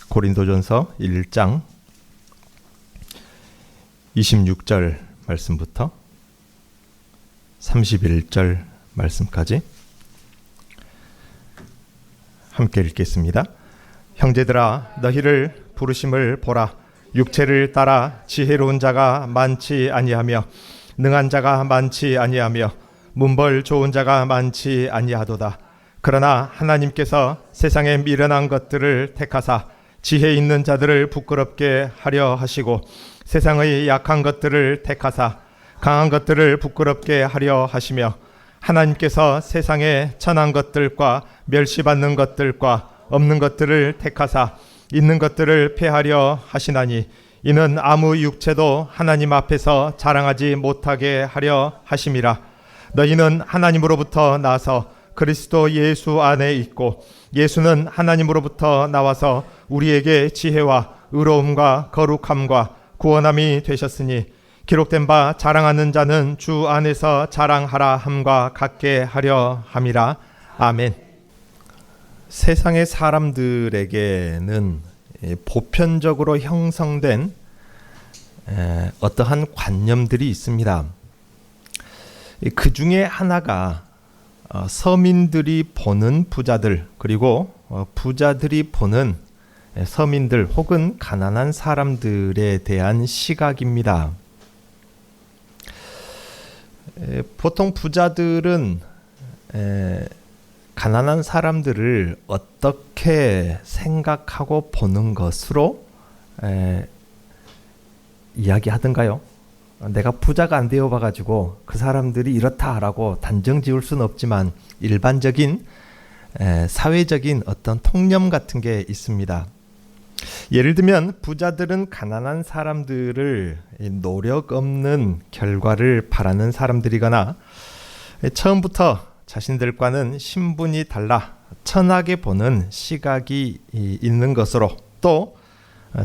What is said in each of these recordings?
고린도전서 1장 26절 말씀부터 31절 말씀까지 함께 읽겠습니다. 형제들아, 너희를 부르심을 보라. 육체를 따라 지혜로운 자가 많지 아니하며 능한 자가 많지 아니하며 문벌 좋은 자가 많지 아니하도다. 그러나 하나님께서 세상에 미련한 것들을 택하사 지혜 있는 자들을 부끄럽게 하려 하시고 세상의 약한 것들을 택하사 강한 것들을 부끄럽게 하려 하시며 하나님께서 세상에 천한 것들과 멸시받는 것들과 없는 것들을 택하사 있는 것들을 폐하려 하시나니 이는 아무 육체도 하나님 앞에서 자랑하지 못하게 하려 하심이라. 너희는 하나님으로부터 나서 그리스도 예수 안에 있고 예수는 하나님으로부터 나와서 우리에게 지혜와 의로움과 거룩함과 구원함이 되셨으니 기록된 바 자랑하는 자는 주 안에서 자랑하라 함과 같게 하려 함이라. 아멘. 세상의 사람들에게는 보편적으로 형성된 어떠한 관념들이 있습니다. 그 중에 하나가 서민들이 보는 부자들, 그리고 부자들이 보는 서민들 혹은 가난한 사람들에 대한 시각입니다. 보통 부자들은 가난한 사람들을 어떻게 생각하고 보는 것으로 이야기하던가요? 내가 부자가 안 되어 봐가지고 그 사람들이 이렇다라고 단정 지을 수는 없지만 일반적인 사회적인 어떤 통념 같은 게 있습니다. 예를 들면 부자들은 가난한 사람들을 노력 없는 결과를 바라는 사람들이거나 처음부터 자신들과는 신분이 달라 천하게 보는 시각이 있는 것으로, 또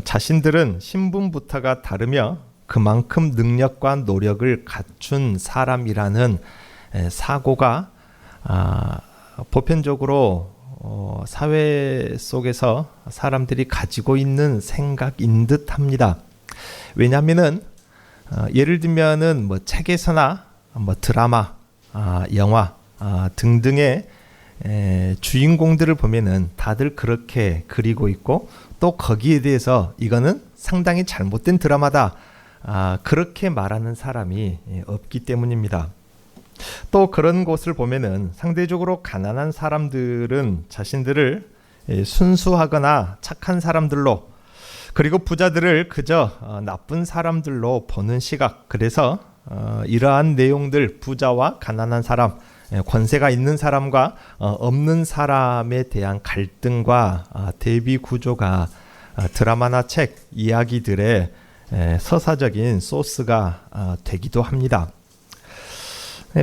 자신들은 신분부터가 다르며 그만큼 능력과 노력을 갖춘 사람이라는 사고가 보편적으로 사회 속에서 사람들이 가지고 있는 생각인 듯합니다. 왜냐하면은 예를 들면은 책에서나 드라마, 영화 등등의 주인공들을 보면은 다들 그렇게 그리고 있고, 또 거기에 대해서 이거는 상당히 잘못된 드라마다 그렇게 말하는 사람이 없기 때문입니다. 또 그런 곳을 보면은 상대적으로 가난한 사람들은 자신들을 순수하거나 착한 사람들로, 그리고 부자들을 그저 나쁜 사람들로 보는 시각, 그래서 이러한 내용들, 부자와 가난한 사람, 권세가 있는 사람과 없는 사람에 대한 갈등과 대비 구조가 드라마나 책, 이야기들의 서사적인 소스가 되기도 합니다.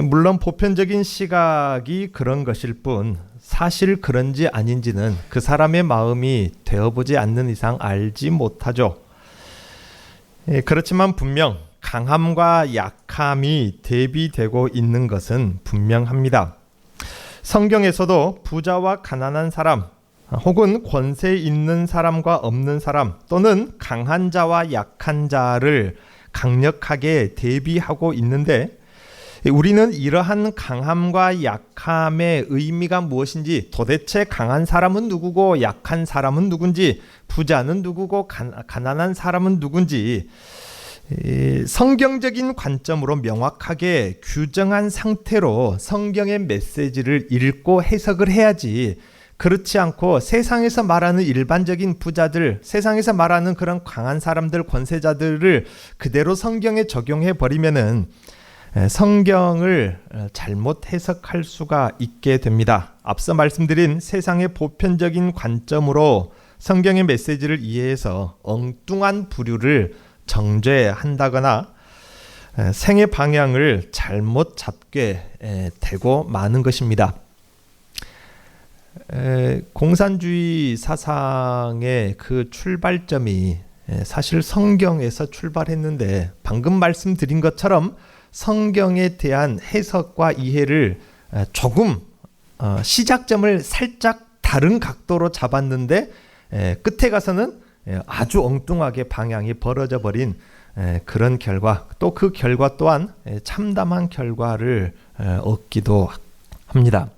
물론 보편적인 시각이 그런 것일 뿐 사실 그런지 아닌지는 그 사람의 마음이 되어보지 않는 이상 알지 못하죠. 그렇지만 분명 강함과 약함이 대비되고 있는 것은 분명합니다. 성경에서도 부자와 가난한 사람, 혹은 권세 있는 사람과 없는 사람, 또는 강한 자와 약한 자를 강력하게 대비하고 있는데, 우리는 이러한 강함과 약함의 의미가 무엇인지, 도대체 강한 사람은 누구고 약한 사람은 누군지, 부자는 누구고 가난한 사람은 누군지 성경적인 관점으로 명확하게 규정한 상태로 성경의 메시지를 읽고 해석을 해야지, 그렇지 않고 세상에서 말하는 일반적인 부자들, 세상에서 말하는 그런 강한 사람들, 권세자들을 그대로 성경에 적용해 버리면은 성경을 잘못 해석할 수가 있게 됩니다. 앞서 말씀드린 세상의 보편적인 관점으로 성경의 메시지를 이해해서 엉뚱한 부류를 정죄한다거나 생의 방향을 잘못 잡게 되고 마는 것입니다. 공산주의 사상의 그 출발점이 사실 성경에서 출발했는데, 방금 말씀드린 것처럼 성경에 대한 해석과 이해를 조금 시작점을 살짝 다른 각도로 잡았는데 끝에 가서는 아주 엉뚱하게 방향이 벌어져 버린 그런 결과, 또 그 결과 또한 참담한 결과를 얻기도 합니다.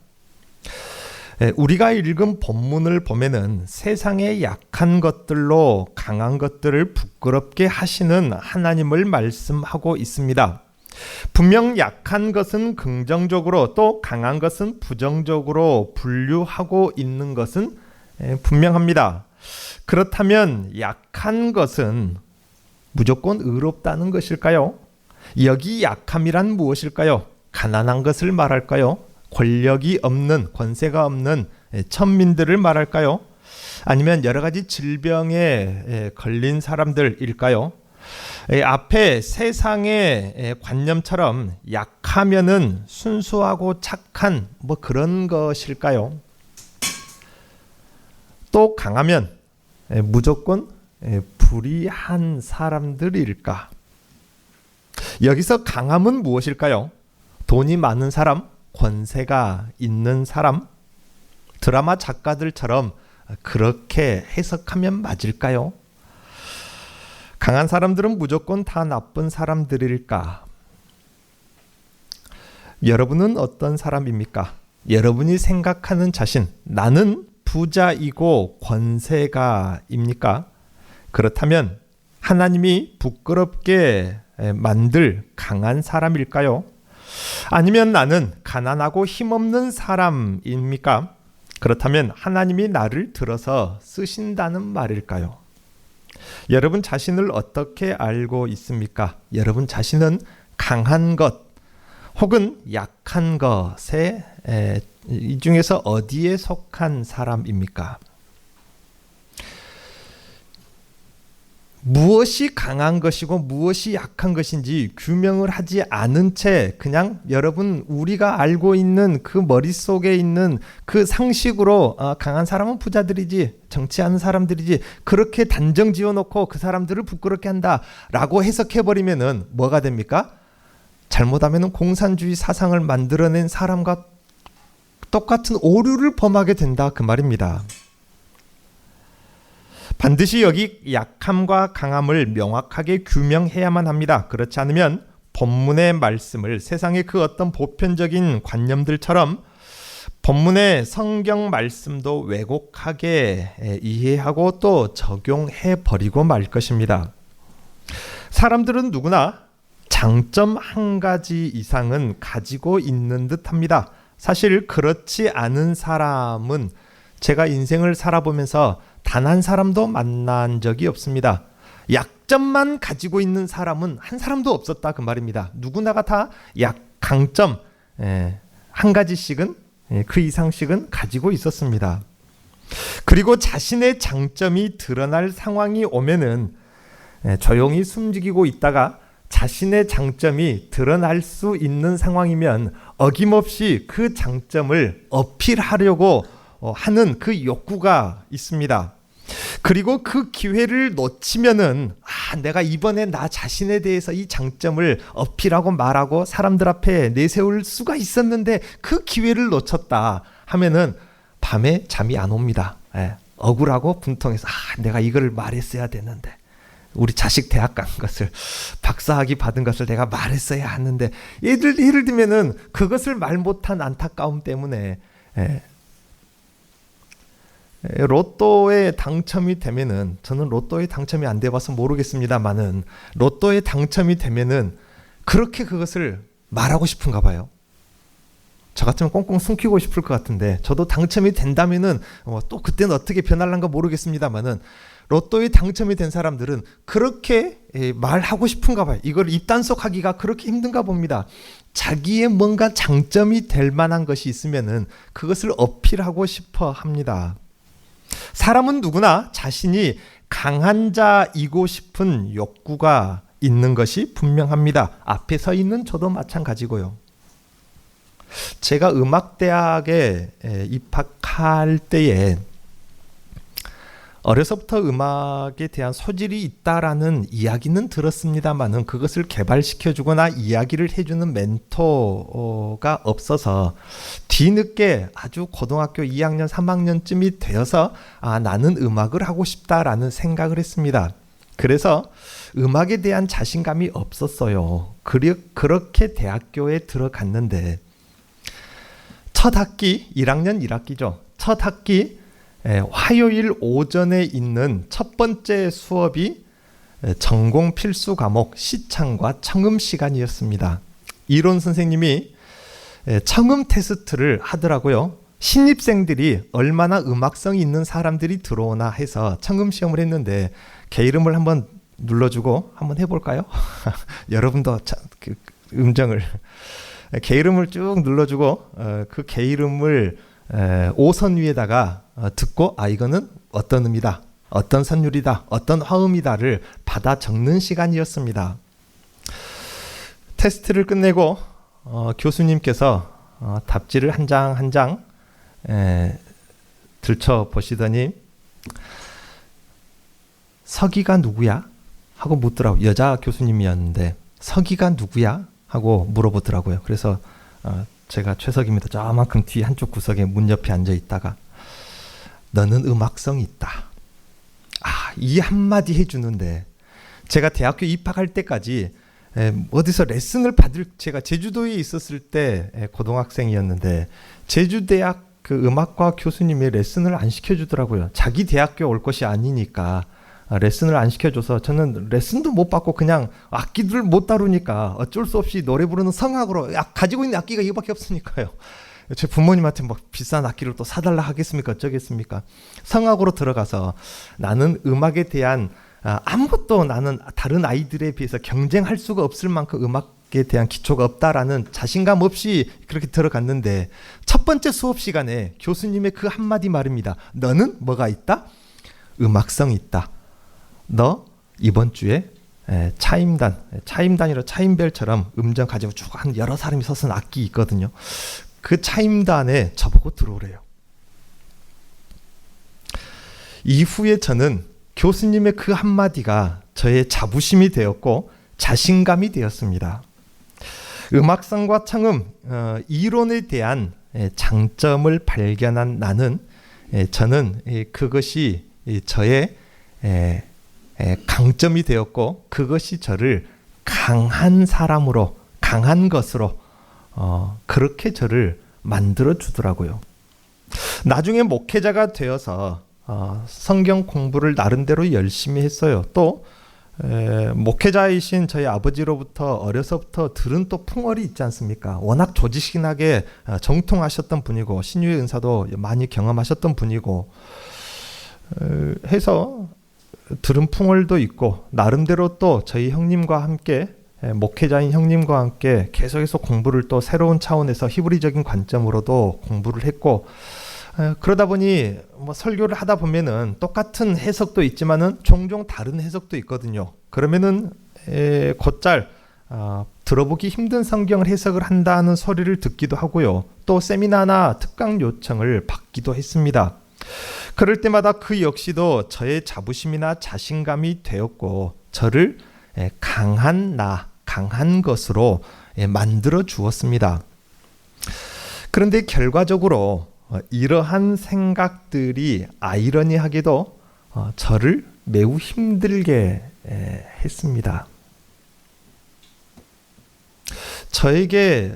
우리가 읽은 본문을 보면은 세상의 약한 것들로 강한 것들을 부끄럽게 하시는 하나님을 말씀하고 있습니다. 분명 약한 것은 긍정적으로 또 강한 것은 부정적으로 분류하고 있는 것은 분명합니다. 그렇다면 약한 것은 무조건 의롭다는 것일까요? 여기 약함이란 무엇일까요? 가난한 것을 말할까요? 권력이 없는, 권세가 없는 천민들을 말할까요? 아니면 여러 가지 질병에 걸린 사람들일까요? 앞에 세상의 관념처럼 약하면은 순수하고 착한 그런 것일까요? 또 강하면 무조건 불의한 사람들일까? 여기서 강함은 무엇일까요? 돈이 많은 사람, 권세가 있는 사람, 드라마 작가들처럼 그렇게 해석하면 맞을까요? 강한 사람들은 무조건 다 나쁜 사람들일까? 여러분은 어떤 사람입니까? 여러분이 생각하는 자신, 나는 부자이고 권세가입니까? 그렇다면 하나님이 부끄럽게 만들 강한 사람일까요? 아니면 나는 가난하고 힘없는 사람입니까? 그렇다면 하나님이 나를 들어서 쓰신다는 말일까요? 여러분 자신을 어떻게 알고 있습니까? 여러분 자신은 강한 것 혹은 약한 것에 이 중에서 어디에 속한 사람입니까? 무엇이 강한 것이고 무엇이 약한 것인지 규명을 하지 않은 채 그냥 여러분 우리가 알고 있는 그 머릿속에 있는 그 상식으로 강한 사람은 부자들이지 정치하는 사람들이지 그렇게 단정 지어놓고 그 사람들을 부끄럽게 한다라고 해석해버리면은 뭐가 됩니까? 잘못하면 공산주의 사상을 만들어낸 사람과 똑같은 오류를 범하게 된다 그 말입니다. 반드시 여기 약함과 강함을 명확하게 규명해야만 합니다. 그렇지 않으면 본문의 말씀을 세상의 그 어떤 보편적인 관념들처럼 본문의 성경 말씀도 왜곡하게 이해하고 또 적용해 버리고 말 것입니다. 사람들은 누구나 장점 한 가지 이상은 가지고 있는 듯합니다. 사실 그렇지 않은 사람은 제가 인생을 살아보면서 단 한 사람도 만난 적이 없습니다. 약점만 가지고 있는 사람은 한 사람도 없었다 그 말입니다. 누구나가 다 강점 한 가지씩은 그 이상씩은 가지고 있었습니다. 그리고 자신의 장점이 드러날 상황이 오면은 조용히 숨기고 있다가 자신의 장점이 드러날 수 있는 상황이면 어김없이 그 장점을 어필하려고 하는 그 욕구가 있습니다. 그리고 그 기회를 놓치면은 내가 이번에 나 자신에 대해서 이 장점을 어필하고 말하고 사람들 앞에 내세울 수가 있었는데 그 기회를 놓쳤다 하면은 밤에 잠이 안 옵니다. 억울하고 분통해서 내가 이걸 말했어야 되는데 우리 자식 대학 간 것을 박사학위 받은 것을 내가 말했어야 하는데 예를 들면은 그것을 말 못한 안타까움 때문에 로또에 당첨이 되면은 저는 로또에 당첨이 안 돼봐서 모르겠습니다만은 로또에 당첨이 되면은 그렇게 그것을 말하고 싶은가 봐요. 저 같으면 꽁꽁 숨기고 싶을 것 같은데 저도 당첨이 된다면은 또 그때는 어떻게 변할란가 모르겠습니다만은 로또에 당첨이 된 사람들은 그렇게 말하고 싶은가 봐요. 이걸 입단속하기가 그렇게 힘든가 봅니다. 자기의 뭔가 장점이 될 만한 것이 있으면은 그것을 어필하고 싶어 합니다. 사람은 누구나 자신이 강한 자이고 싶은 욕구가 있는 것이 분명합니다. 앞에 서 있는 저도 마찬가지고요. 제가 음악대학에 입학할 때에 어려서부터 음악에 대한 소질이 있다라는 이야기는 들었습니다만은 그것을 개발시켜주거나 이야기를 해주는 멘토가 없어서 뒤늦게 아주 고등학교 2학년, 3학년쯤이 되어서 나는 음악을 하고 싶다라는 생각을 했습니다. 그래서 음악에 대한 자신감이 없었어요. 그렇게 대학교에 들어갔는데 첫 학기, 1학년 1학기죠. 첫 학기 화요일 오전에 있는 첫 번째 수업이 전공 필수 과목 시창과 청음 시간이었습니다. 이론 선생님이 청음 테스트를 하더라고요. 신입생들이 얼마나 음악성이 있는 사람들이 들어오나 해서 청음 시험을 했는데 개 이름을 한번 눌러주고 한번 해볼까요? 여러분도 그 음정을 개 이름을 쭉 눌러주고 그 개 이름을 오선 위에다가 듣고 이거는 어떤 음이다, 어떤 선율이다, 어떤 화음이다를 받아 적는 시간이었습니다. 테스트를 끝내고 교수님께서 답지를 한 장 한 장 들춰보시더니 서기가 누구야? 하고 묻더라고요. 여자 교수님이었는데 서기가 누구야? 하고 물어보더라고요. 그래서 제가 최석입니다. 저만큼 뒤 한쪽 구석에 문 옆에 앉아 있다가 너는 음악성이 있다. 이 한마디 해주는데 제가 대학교 입학할 때까지 어디서 레슨을 받을 제가 제주도에 있었을 때 고등학생이었는데 제주대학 그 음악과 교수님이 레슨을 안 시켜주더라고요. 자기 대학교 올 것이 아니니까 레슨을 안 시켜줘서 저는 레슨도 못 받고 그냥 악기들을 못 다루니까 어쩔 수 없이 노래 부르는 성악으로 가지고 있는 악기가 이거밖에 없으니까요. 제 부모님한테 막 비싼 악기를 또 사달라 하겠습니까? 어쩌겠습니까? 성악으로 들어가서 나는 음악에 대한 아무것도 나는 다른 아이들에 비해서 경쟁할 수가 없을 만큼 음악에 대한 기초가 없다라는 자신감 없이 그렇게 들어갔는데 첫 번째 수업 시간에 교수님의 그 한마디 말입니다. 너는 뭐가 있다? 음악성이 있다. 너 이번 주에 차임단이라 차임벨처럼 음정 가지고 쭉 한 여러 사람이 서서 악기 있거든요. 그 차임단에 저보고 들어오래요. 이후에 저는 교수님의 그 한마디가 저의 자부심이 되었고 자신감이 되었습니다. 음악성과 청음, 이론에 대한 장점을 발견한 나는 저는 그것이 저의 강점이 되었고 그것이 저를 강한 사람으로 강한 것으로 그렇게 저를 만들어 주더라고요. 나중에 목회자가 되어서 성경 공부를 나름대로 열심히 했어요. 또 목회자이신 저희 아버지로부터 어려서부터 들은 또 풍월이 있지 않습니까? 워낙 조직신하게 정통하셨던 분이고 신유의 은사도 많이 경험하셨던 분이고 해서 들은 풍월도 있고 나름대로 또 저희 형님과 함께 목회자인 형님과 함께 계속해서 공부를 또 새로운 차원에서 히브리적인 관점으로도 공부를 했고 그러다 보니 뭐 설교를 하다 보면은 똑같은 해석도 있지만은 종종 다른 해석도 있거든요. 그러면은 곧잘 들어보기 힘든 성경을 해석을 한다는 소리를 듣기도 하고요. 또 세미나나 특강 요청을 받기도 했습니다. 그럴 때마다 그 역시도 저의 자부심이나 자신감이 되었고 저를 강한 것으로 만들어 주었습니다. 그런데 결과적으로 이러한 생각들이 아이러니하게도 저를 매우 힘들게 했습니다. 저에게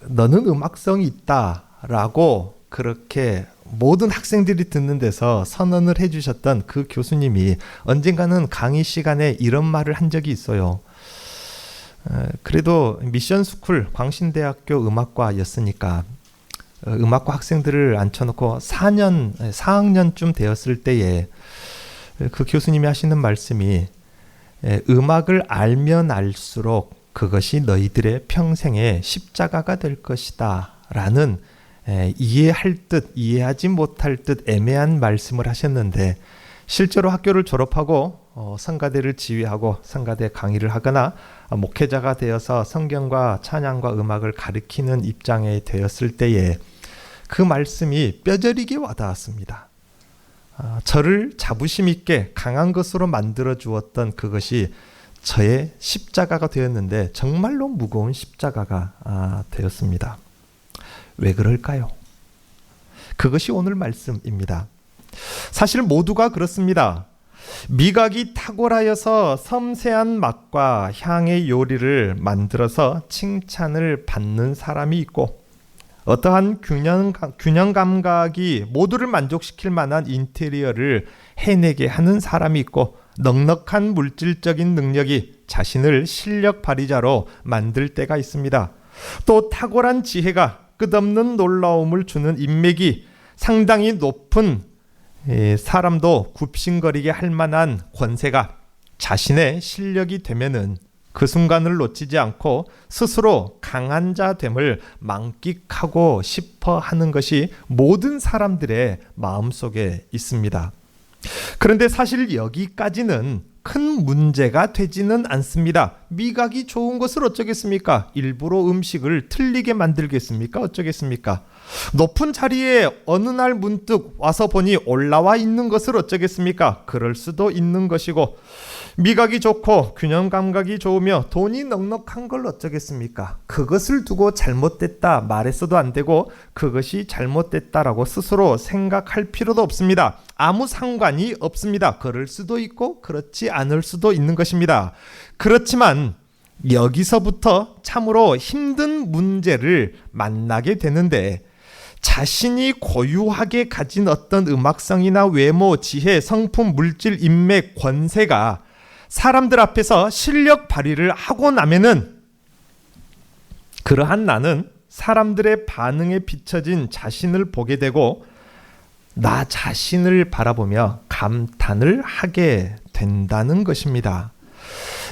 너는 음악성이 있다라고 그렇게 모든 학생들이 듣는 데서 선언을 해주셨던 그 교수님이 언젠가는 강의 시간에 이런 말을 한 적이 있어요. 그래도 미션스쿨 광신대학교 음악과였으니까 음악과 학생들을 앉혀놓고 4학년쯤 되었을 때에 그 교수님이 하시는 말씀이 음악을 알면 알수록 그것이 너희들의 평생의 십자가가 될 것이다 라는 이해할 듯 이해하지 못할 듯 애매한 말씀을 하셨는데 실제로 학교를 졸업하고 성가대를 지휘하고 성가대 강의를 하거나 목회자가 되어서 성경과 찬양과 음악을 가르치는 입장에 되었을 때에 그 말씀이 뼈저리게 와닿았습니다. 저를 자부심 있게 강한 것으로 만들어 주었던 그것이 저의 십자가가 되었는데 정말로 무거운 십자가가 되었습니다. 왜 그럴까요? 그것이 오늘 말씀입니다. 사실 모두가 그렇습니다. 미각이 탁월하여서 섬세한 맛과 향의 요리를 만들어서 칭찬을 받는 사람이 있고, 어떠한 균형 감각이 모두를 만족시킬 만한 인테리어를 해내게 하는 사람이 있고, 넉넉한 물질적인 능력이 자신을 실력 발휘자로 만들 때가 있습니다. 또 탁월한 지혜가 끝없는 놀라움을 주는 인맥이 상당히 높은 사람도 굽신거리게 할 만한 권세가 자신의 실력이 되면은 그 순간을 놓치지 않고 스스로 강한 자됨을 만끽하고 싶어 하는 것이 모든 사람들의 마음속에 있습니다. 그런데 사실 여기까지는 큰 문제가 되지는 않습니다. 미각이 좋은 것을 어쩌겠습니까? 일부러 음식을 틀리게 만들겠습니까? 어쩌겠습니까? 높은 자리에 어느 날 문득 와서 보니 올라와 있는 것을 어쩌겠습니까? 그럴 수도 있는 것이고, 미각이 좋고 균형 감각이 좋으며 돈이 넉넉한 걸 어쩌겠습니까? 그것을 두고 잘못됐다 말했어도 안 되고 그것이 잘못됐다라고 스스로 생각할 필요도 없습니다. 아무 상관이 없습니다. 그럴 수도 있고 그렇지 않을 수도 있는 것입니다. 그렇지만 여기서부터 참으로 힘든 문제를 만나게 되는데, 자신이 고유하게 가진 어떤 음악성이나 외모, 지혜, 성품, 물질, 인맥, 권세가 사람들 앞에서 실력 발휘를 하고 나면은 그러한 나는 사람들의 반응에 비춰진 자신을 보게 되고 나 자신을 바라보며 감탄을 하게 된다는 것입니다.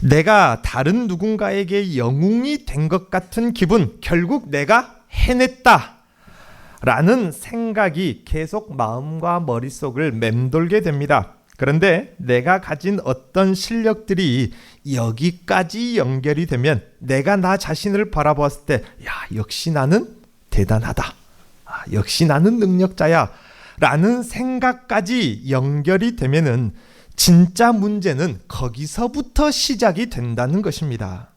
내가 다른 누군가에게 영웅이 된 것 같은 기분, 결국 내가 해냈다 라는 생각이 계속 마음과 머릿속을 맴돌게 됩니다. 그런데 내가 가진 어떤 실력들이 여기까지 연결이 되면 내가 나 자신을 바라보았을 때, 야, 역시 나는 대단하다. 역시 나는 능력자야. 라는 생각까지 연결이 되면은 진짜 문제는 거기서부터 시작이 된다는 것입니다.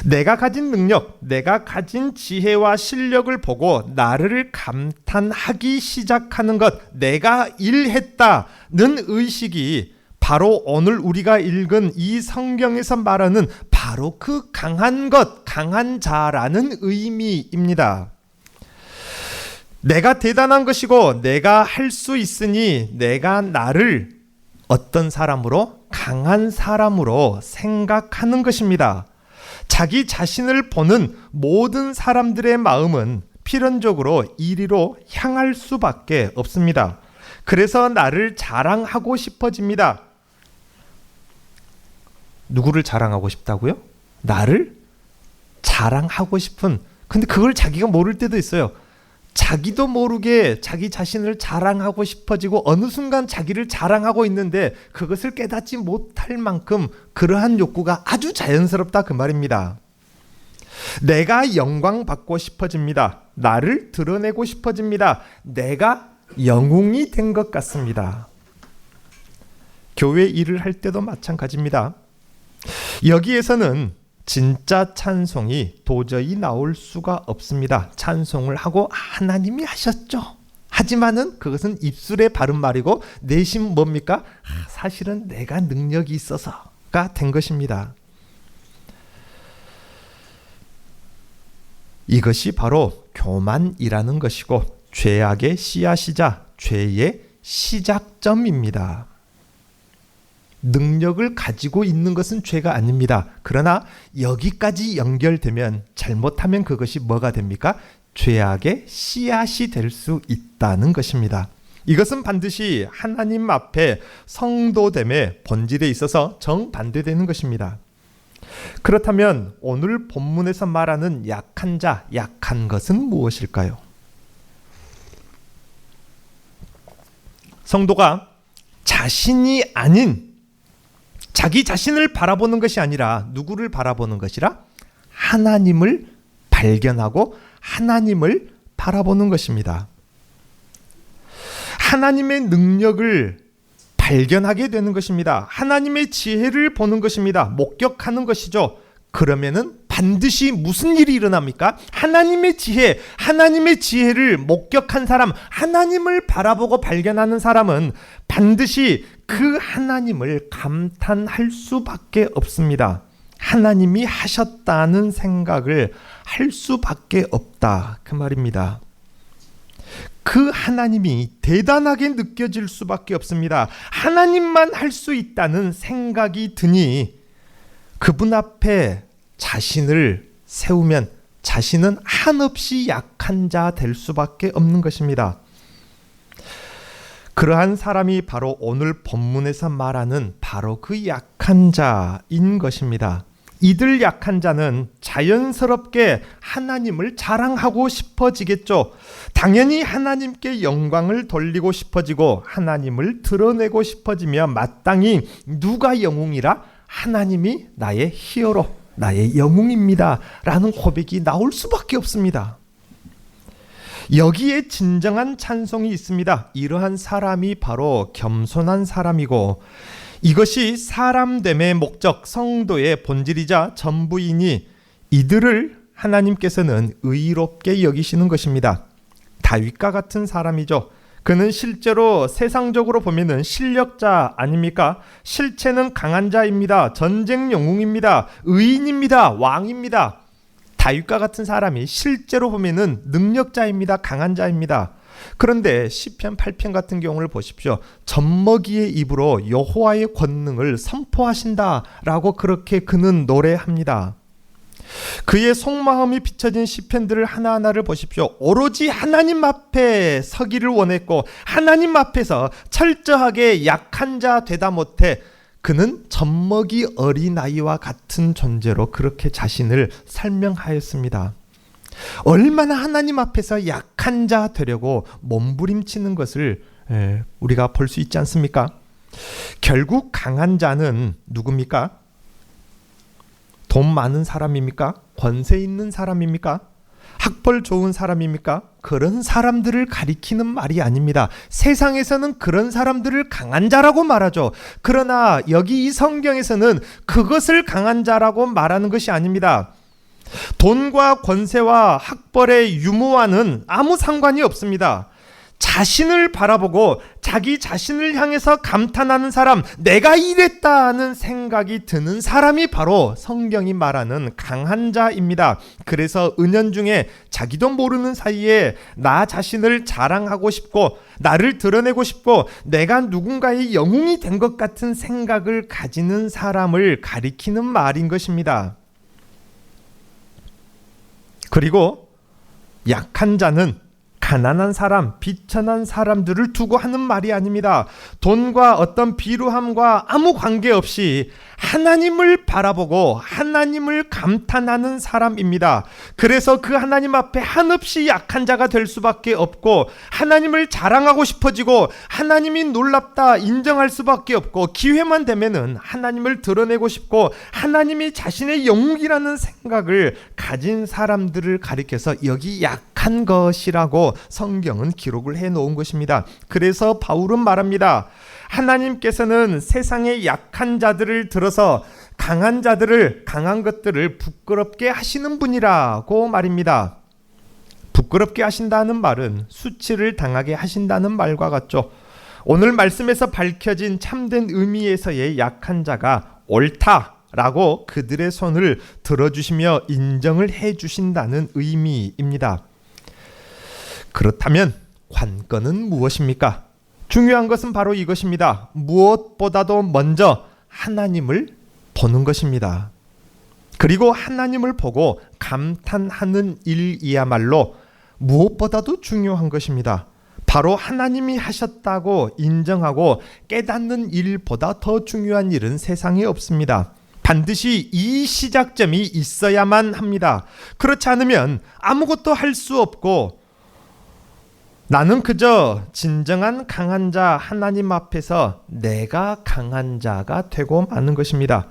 내가 가진 능력, 내가 가진 지혜와 실력을 보고 나를 감탄하기 시작하는 것, 내가 일했다는 의식이 바로 오늘 우리가 읽은 이 성경에서 말하는 바로 그 강한 것, 강한 자라는 의미입니다. 내가 대단한 것이고 내가 할 수 있으니 내가 나를 어떤 사람으로? 강한 사람으로 생각하는 것입니다. 자기 자신을 보는 모든 사람들의 마음은 필연적으로 이리로 향할 수밖에 없습니다. 그래서 나를 자랑하고 싶어집니다. 누구를 자랑하고 싶다고요? 나를 자랑하고 싶은, 근데 그걸 자기가 모를 때도 있어요. 자기도 모르게 자기 자신을 자랑하고 싶어지고 어느 순간 자기를 자랑하고 있는데 그것을 깨닫지 못할 만큼 그러한 욕구가 아주 자연스럽다 그 말입니다. 내가 영광 받고 싶어집니다. 나를 드러내고 싶어집니다. 내가 영웅이 된 것 같습니다. 교회 일을 할 때도 마찬가지입니다. 여기에서는 진짜 찬송이 도저히 나올 수가 없습니다. 찬송을 하고 하나님이 하셨죠. 하지만은 그것은 입술에 바른 말이고 내심 뭡니까? 사실은 내가 능력이 있어서가 된 것입니다. 이것이 바로 교만이라는 것이고 죄악의 씨앗이자 죄의 시작점입니다. 능력을 가지고 있는 것은 죄가 아닙니다. 그러나 여기까지 연결되면 잘못하면 그것이 뭐가 됩니까? 죄악의 씨앗이 될 수 있다는 것입니다. 이것은 반드시 하나님 앞에 성도됨의 본질에 있어서 정반대되는 것입니다. 그렇다면 오늘 본문에서 말하는 약한 자, 약한 것은 무엇일까요? 성도가 자신이 아닌 자기 자신을 바라보는 것이 아니라 누구를 바라보는 것이라? 하나님을 발견하고 하나님을 바라보는 것입니다. 하나님의 능력을 발견하게 되는 것입니다. 하나님의 지혜를 보는 것입니다. 목격하는 것이죠. 그러면은 반드시 무슨 일이 일어납니까? 하나님의 지혜를 목격한 사람, 하나님을 바라보고 발견하는 사람은 반드시 그 하나님을 감탄할 수밖에 없습니다. 하나님이 하셨다는 생각을 할 수밖에 없다, 그 말입니다. 그 하나님이 대단하게 느껴질 수밖에 없습니다. 하나님만 할 수 있다는 생각이 드니 그분 앞에 자신을 세우면 자신은 한없이 약한 자 될 수밖에 없는 것입니다. 그러한 사람이 바로 오늘 본문에서 말하는 바로 그 약한 자인 것입니다. 이들 약한 자는 자연스럽게 하나님을 자랑하고 싶어지겠죠. 당연히 하나님께 영광을 돌리고 싶어지고 하나님을 드러내고 싶어지며 마땅히 누가 영웅이라? 하나님이 나의 히어로, 나의 영웅입니다 라는 고백이 나올 수밖에 없습니다. 여기에 진정한 찬송이 있습니다. 이러한 사람이 바로 겸손한 사람이고 이것이 사람됨의 목적, 성도의 본질이자 전부이니 이들을 하나님께서는 의롭게 여기시는 것입니다. 다윗과 같은 사람이죠. 그는 실제로 세상적으로 보면은 실력자 아닙니까? 실체는 강한 자입니다. 전쟁 영웅입니다. 의인입니다. 왕입니다. 다윗과 같은 사람이 실제로 보면은 능력자입니다. 강한 자입니다. 그런데 시편 8편 같은 경우를 보십시오. 젖먹이의 입으로 여호와의 권능을 선포하신다라고 그렇게 그는 노래합니다. 그의 속마음이 비춰진 시편들을 하나하나를 보십시오. 오로지 하나님 앞에 서기를 원했고 하나님 앞에서 철저하게 약한 자 되다 못해 그는 젖먹이 어린아이와 같은 존재로 그렇게 자신을 설명하였습니다. 얼마나 하나님 앞에서 약한 자 되려고 몸부림치는 것을 우리가 볼 수 있지 않습니까? 결국 강한 자는 누굽니까? 돈 많은 사람입니까? 권세 있는 사람입니까? 학벌 좋은 사람입니까? 그런 사람들을 가리키는 말이 아닙니다. 세상에서는 그런 사람들을 강한 자라고 말하죠. 그러나 여기 이 성경에서는 그것을 강한 자라고 말하는 것이 아닙니다. 돈과 권세와 학벌의 유무와는 아무 상관이 없습니다. 자신을 바라보고 자기 자신을 향해서 감탄하는 사람, 내가 이랬다는 생각이 드는 사람이 바로 성경이 말하는 강한 자입니다. 그래서 은연중에 자기도 모르는 사이에 나 자신을 자랑하고 싶고 나를 드러내고 싶고 내가 누군가의 영웅이 된 것 같은 생각을 가지는 사람을 가리키는 말인 것입니다. 그리고 약한 자는 가난한 사람, 비천한 사람들을 두고 하는 말이 아닙니다. 돈과 어떤 비루함과 아무 관계없이 하나님을 바라보고 하나님을 감탄하는 사람입니다. 그래서 그 하나님 앞에 한없이 약한 자가 될 수밖에 없고 하나님을 자랑하고 싶어지고 하나님이 놀랍다 인정할 수밖에 없고 기회만 되면은 하나님을 드러내고 싶고 하나님이 자신의 영웅이라는 생각을 가진 사람들을 가리켜서 여기 약한 것이라고 성경은 기록을 해놓은 것입니다. 그래서 바울은 말합니다. 하나님께서는 세상의 약한 자들을 들어서 강한 자들을, 강한 것들을 부끄럽게 하시는 분이라고 말입니다. 부끄럽게 하신다는 말은 수치를 당하게 하신다는 말과 같죠. 오늘 말씀에서 밝혀진 참된 의미에서의 약한 자가 옳다라고 그들의 손을 들어주시며 인정을 해주신다는 의미입니다. 그렇다면 관건은 무엇입니까? 중요한 것은 바로 이것입니다. 무엇보다도 먼저 하나님을 보는 것입니다. 그리고 하나님을 보고 감탄하는 일이야말로 무엇보다도 중요한 것입니다. 바로 하나님이 하셨다고 인정하고 깨닫는 일보다 더 중요한 일은 세상에 없습니다. 반드시 이 시작점이 있어야만 합니다. 그렇지 않으면 아무것도 할 수 없고 나는 그저 진정한 강한 자 하나님 앞에서 내가 강한 자가 되고 마는 것입니다.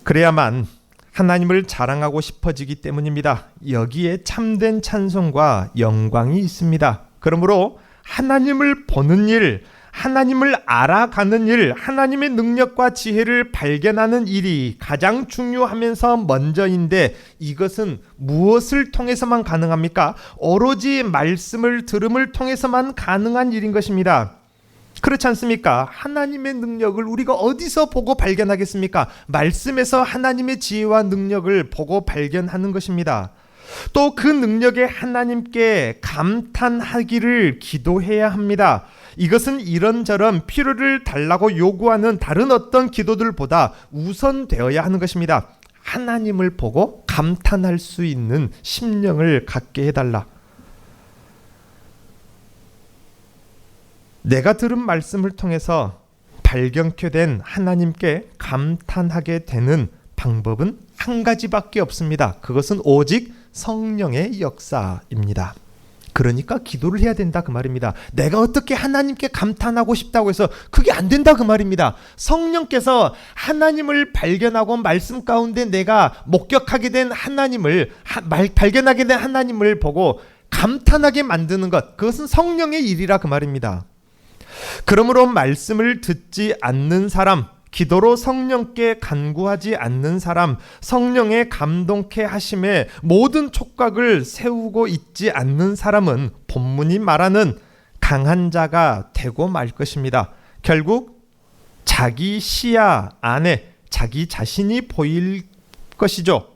그래야만 하나님을 자랑하고 싶어지기 때문입니다. 여기에 참된 찬송과 영광이 있습니다. 그러므로 하나님을 보는 일, 하나님을 알아가는 일, 하나님의 능력과 지혜를 발견하는 일이 가장 중요하면서 먼저인데 이것은 무엇을 통해서만 가능합니까? 오로지 말씀을 들음을 통해서만 가능한 일인 것입니다. 그렇지 않습니까? 하나님의 능력을 우리가 어디서 보고 발견하겠습니까? 말씀에서 하나님의 지혜와 능력을 보고 발견하는 것입니다. 또 그 능력에 하나님께 감탄하기를 기도해야 합니다. 이것은 이런저런 필요를 달라고 요구하는 다른 어떤 기도들보다 우선되어야 하는 것입니다. 하나님을 보고 감탄할 수 있는 심령을 갖게 해달라. 내가 들은 말씀을 통해서 발견케 된 하나님께 감탄하게 되는 방법은 한 가지밖에 없습니다. 그것은 오직 성령의 역사입니다. 그러니까 기도를 해야 된다 그 말입니다. 내가 어떻게 하나님께 감탄하고 싶다고 해서 그게 안 된다 그 말입니다. 성령께서 하나님을 발견하고 말씀 가운데 내가 목격하게 된 하나님을 발견하게 된 하나님을 보고 감탄하게 만드는 것, 그것은 성령의 일이라 그 말입니다. 그러므로 말씀을 듣지 않는 사람, 기도로 성령께 간구하지 않는 사람, 성령의 감동케 하심에 모든 촉각을 세우고 있지 않는 사람은 본문이 말하는 강한 자가 되고 말 것입니다. 결국 자기 시야 안에 자기 자신이 보일 것이죠.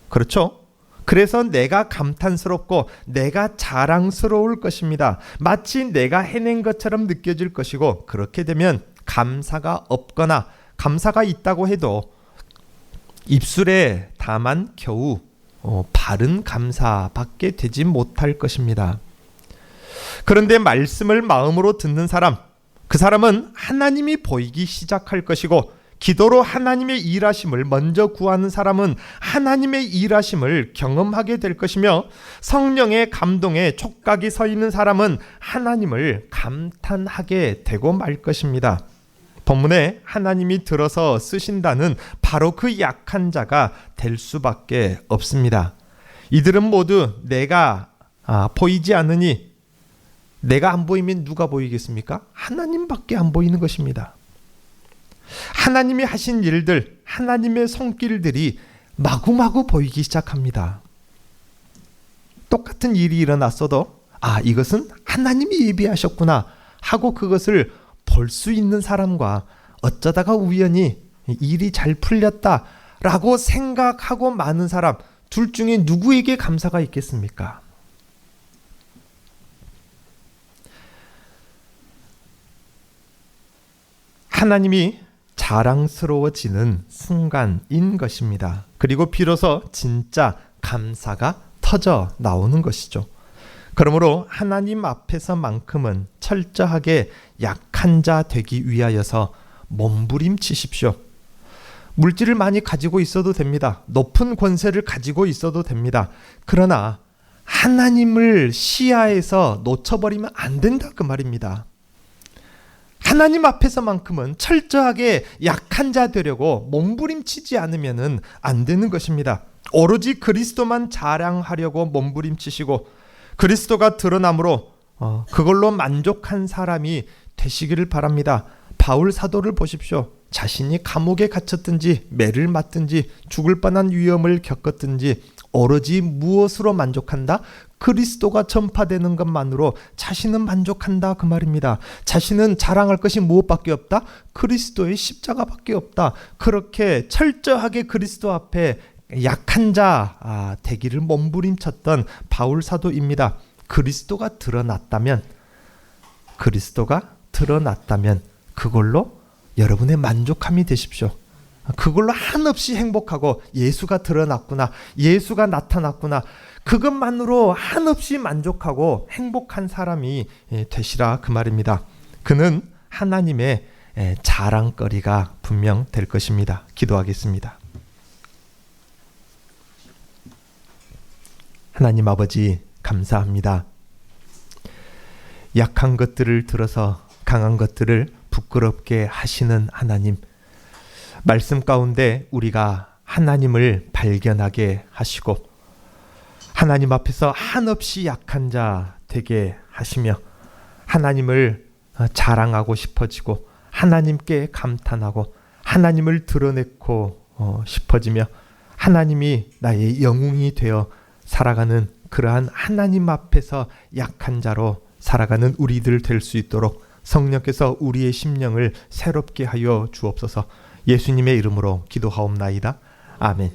그렇죠? 그래서 내가 감탄스럽고 내가 자랑스러울 것입니다. 마치 내가 해낸 것처럼 느껴질 것이고, 그렇게 되면 감사가 없거나 감사가 있다고 해도 입술에 다만 겨우 바른 감사밖에 되지 못할 것입니다. 그런데 말씀을 마음으로 듣는 사람, 그 사람은 하나님이 보이기 시작할 것이고, 기도로 하나님의 일하심을 먼저 구하는 사람은 하나님의 일하심을 경험하게 될 것이며, 성령의 감동에 촉각이 서 있는 사람은 하나님을 감탄하게 되고 말 것입니다. 본문에 하나님이 들어서 쓰신다는 바로 그 약한 자가 될 수밖에 없습니다. 이들은 모두 내가 보이지 않으니, 내가 안 보이면 누가 보이겠습니까? 하나님밖에 안 보이는 것입니다. 하나님이 하신 일들, 하나님의 손길들이 마구마구 보이기 시작합니다. 똑같은 일이 일어났어도 이것은 하나님이 예비하셨구나 하고 그것을 볼 수 있는 사람과 어쩌다가 우연히 일이 잘 풀렸다라고 생각하고 마는 사람, 둘 중에 누구에게 감사가 있겠습니까? 하나님이 자랑스러워지는 순간인 것입니다. 그리고 비로소 진짜 감사가 터져 나오는 것이죠. 그러므로 하나님 앞에서만큼은 철저하게 약한 자 되기 위하여서 몸부림치십시오. 물질을 많이 가지고 있어도 됩니다. 높은 권세를 가지고 있어도 됩니다. 그러나 하나님을 시야에서 놓쳐버리면 안 된다 그 말입니다. 하나님 앞에서만큼은 철저하게 약한 자 되려고 몸부림치지 않으면 안 되는 것입니다. 오로지 그리스도만 자랑하려고 몸부림치시고, 그리스도가 드러남으로 그걸로 만족한 사람이 되시기를 바랍니다. 바울 사도를 보십시오. 자신이 감옥에 갇혔든지 매를 맞든지 죽을 뻔한 위험을 겪었든지 오로지 무엇으로 만족한다? 그리스도가 전파되는 것만으로 자신은 만족한다 그 말입니다. 자신은 자랑할 것이 무엇밖에 없다? 그리스도의 십자가밖에 없다. 그렇게 철저하게 그리스도 앞에 약한 자 되기를 몸부림쳤던 바울 사도입니다. 그리스도가 드러났다면 그걸로 여러분의 만족함이 되십시오. 그걸로 한없이 행복하고, 예수가 드러났구나, 예수가 나타났구나, 그것만으로 한없이 만족하고 행복한 사람이 되시라 그 말입니다. 그는 하나님의 자랑거리가 분명 될 것입니다. 기도하겠습니다. 하나님 아버지, 감사합니다. 약한 것들을 들어서 강한 것들을 부끄럽게 하시는 하나님, 말씀 가운데 우리가 하나님을 발견하게 하시고 하나님 앞에서 한없이 약한 자 되게 하시며 하나님을 자랑하고 싶어지고 하나님께 감탄하고 하나님을 드러내고 싶어지며 하나님이 나의 영웅이 되어 살아가는 그러한 하나님 앞에서 약한 자로 살아가는 우리들 될 수 있도록 성령께서 우리의 심령을 새롭게 하여 주옵소서. 예수님의 이름으로 기도하옵나이다. 아멘.